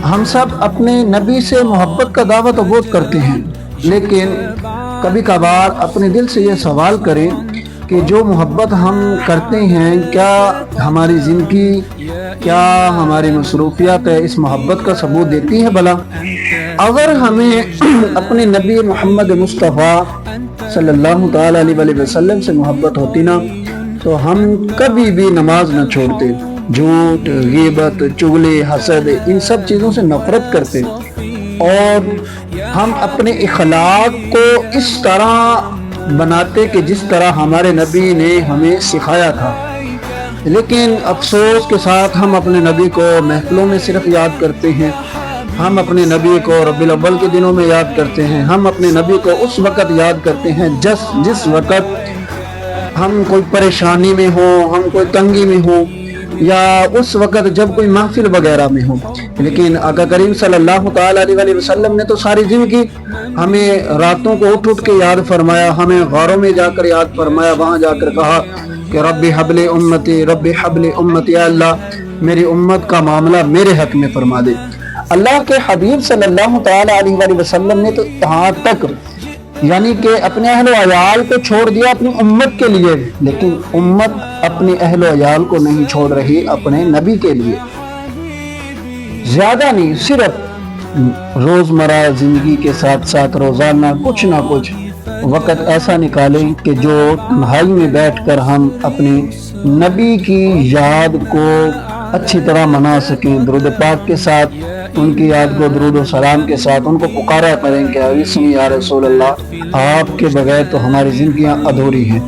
ہم سب اپنے نبی سے محبت کا دعویٰ تو بہت کرتے ہیں، لیکن کبھی کبھار اپنے دل سے یہ سوال کریں کہ جو محبت ہم کرتے ہیں، کیا ہماری زندگی، کیا ہماری مصروفیات اس محبت کا ثبوت دیتی ہے بھلا؟ اگر ہمیں اپنے نبی محمد مصطفیٰ صلی اللہ تعالیٰ علیہ وسلم سے محبت ہوتی نا، تو ہم کبھی بھی نماز نہ چھوڑتے، جھوٹ، غیبت، چغلی، حسد، ان سب چیزوں سے نفرت کرتے، اور ہم اپنے اخلاق کو اس طرح بناتے کہ جس طرح ہمارے نبی نے ہمیں سکھایا تھا۔ لیکن افسوس کے ساتھ ہم اپنے نبی کو محفلوں میں صرف یاد کرتے ہیں، ہم اپنے نبی کو ربیع الاول کے دنوں میں یاد کرتے ہیں، ہم اپنے نبی کو اس وقت یاد کرتے ہیں جس وقت ہم کوئی پریشانی میں ہوں، ہم کوئی تنگی میں ہوں، یا اس وقت جب کوئی محفل وغیرہ میں ہو۔ لیکن آقا کریم صلی اللہ تعالیٰ علیہ وسلم نے تو ساری زندگی ہمیں راتوں کو اٹھ کے یاد فرمایا، ہمیں غاروں میں جا کر یاد فرمایا، وہاں جا کر کہا کہ رب حبل امتی، رب حبل امتی، یا اللہ میری امت کا معاملہ میرے حق میں فرما دے۔ اللہ کے حبیب صلی اللہ تعالیٰ علیہ وسلم نے تو یہاں تک یعنی کہ اپنے اہل و عیال کو چھوڑ دیا اپنی امت کے لیے، لیکن امت اپنے اہل و عیال کو نہیں چھوڑ رہی اپنے نبی کے لیے۔ زیادہ نہیں، صرف روزمرہ زندگی کے ساتھ ساتھ روزانہ کچھ نہ کچھ وقت ایسا نکالیں کہ جو تنہائی میں بیٹھ کر ہم اپنے نبی کی یاد کو اچھی طرح منا سکیں، درود پاک کے ساتھ ان کی یاد کو درود و سلام کے ساتھ ان کو پکارا کریں کہ اسمی یا رسول اللہ، آپ کے بغیر تو ہماری زندگیاں ادھوری ہیں۔